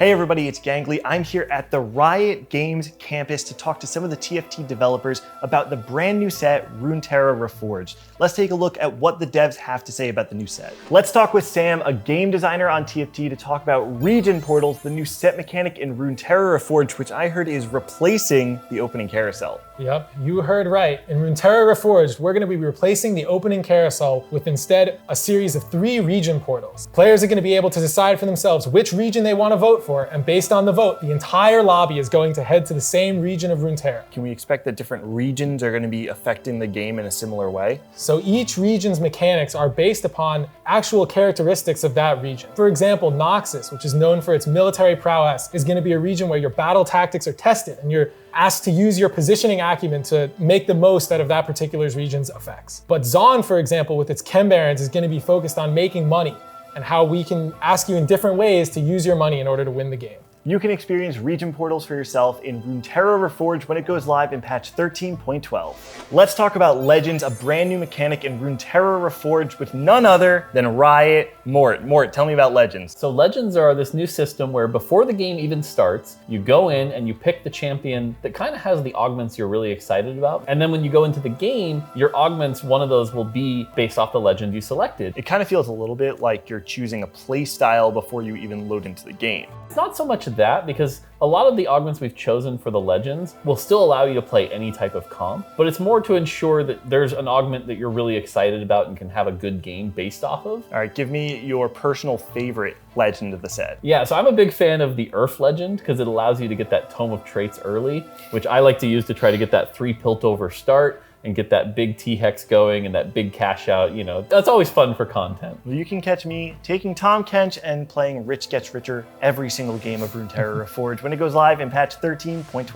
Hey everybody, it's Gangly. I'm here at the Riot Games campus to talk to some of the TFT developers about the brand new set, Runeterra Reforjada. Let's take a look at what the devs have to say about the new set. Let's talk with Sam, a game designer on TFT, to talk about region portals, the new set mechanic in Runeterra Reforjada, which I heard is replacing the opening carousel. Yep, you heard right. In Runeterra Reforjada, we're going to be replacing the opening carousel with instead a series of 3 region portals. Players are going to be able to decide for themselves which region they want to vote for, and based on the vote, the entire lobby is going to head to the same region of Runeterra. Can we expect that different regions are going to be affecting the game in a similar way? So each region's mechanics are based upon actual characteristics of that region. For example, Noxus, which is known for its military prowess, is going to be a region where your battle tactics are tested and you're asked to use your positioning acumen to make the most out of that particular region's effects. But Zon, for example, with its Chem Barons, is going to be focused on making money and how we can ask you in different ways to use your money in order to win the game. You can experience region portals for yourself in Runeterra Reforjada when it goes live in patch 13.12. Let's talk about Legends, a brand new mechanic in Runeterra Reforjada with none other than Riot. Mort, tell me about Legends. So Legends are this new system where before the game even starts, you go in and you pick the champion that kind of has the augments you're really excited about. And then when you go into the game, your augments, one of those will be based off the legend you selected. It kind of feels a little bit like you're choosing a play style before you even load into the game. It's not so much that, because a lot of the augments we've chosen for the Legends will still allow you to play any type of comp, but it's more to ensure that there's an augment that you're really excited about and can have a good game based off of. All right, give me your personal favorite legend of the set. Yeah, so I'm a big fan of the Earth Legend because it allows you to get that Tome of Traits early, which I like to use to try to get that 3 Piltover start and get that big T-Hex going and that big cash out, you know, that's always fun for content. Well, you can catch me taking Tom Kench and playing Rich Gets Richer every single game of Runeterra Reforjada when it goes live in patch 13.12.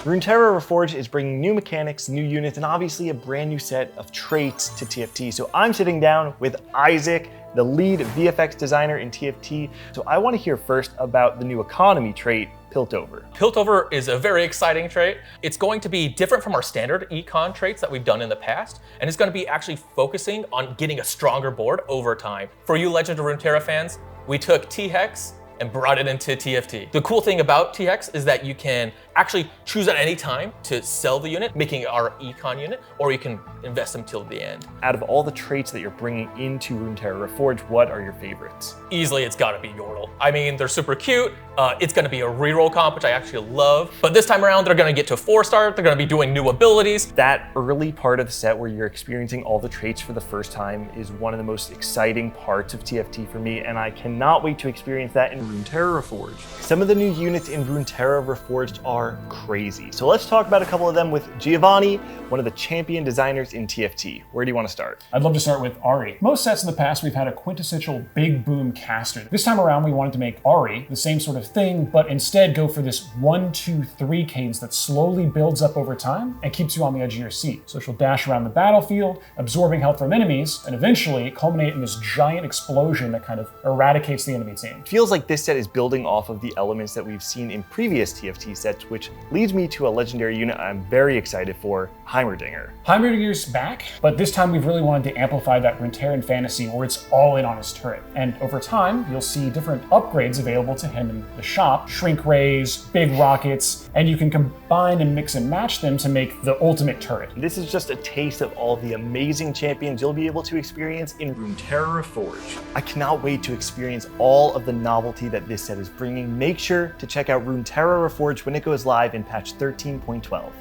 Runeterra Reforjada is bringing new mechanics, new units, and obviously a brand new set of traits to TFT. So I'm sitting down with Isaac, the lead VFX designer in TFT. So I want to hear first about the new economy trait, Piltover. Piltover is a very exciting trait. It's going to be different from our standard econ traits that we've done in the past, and it's going to be actually focusing on getting a stronger board over time. For you Legend of Runeterra fans, we took T-Hex and brought it into TFT. The cool thing about T-Hex is that you can actually choose at any time to sell the unit, making it our econ unit, or you can invest them till the end. Out of all the traits that you're bringing into Runeterra Reforjada, what are your favorites? Easily, it's gotta be Yordle. I mean, they're super cute. It's gonna be a reroll comp, which I actually love. But this time around, they're gonna get to 4-star. They're gonna be doing new abilities. That early part of the set where you're experiencing all the traits for the first time is one of the most exciting parts of TFT for me, and I cannot wait to experience that in Runeterra Reforjada. Some of the new units in Runeterra Reforjada are crazy. So let's talk about a couple of them with Giovanni, one of the champion designers in TFT. Where do you want to start? I'd love to start with Ahri. Most sets in the past, we've had a quintessential big boom caster. This time around, we wanted to make Ahri the same sort of thing, but instead go for this 1-2-3 cadence that slowly builds up over time and keeps you on the edge of your seat. So she'll dash around the battlefield, absorbing health from enemies, and eventually culminate in this giant explosion that kind of eradicates the enemy team. It feels like this set is building off of the elements that we've seen in previous TFT sets, which leads me to a legendary unit I'm very excited for, Heimerdinger. Heimerdinger's back, but this time we've really wanted to amplify that Runeterran fantasy where it's all in on his turret. And over time, you'll see different upgrades available to him in the shop, shrink rays, big rockets, and you can combine and mix and match them to make the ultimate turret. This is just a taste of all the amazing champions you'll be able to experience in Runeterra Reforjada. I cannot wait to experience all of the novelty that this set is bringing. Make sure to check out Runeterra Reforjada when it goes live in patch 13.12.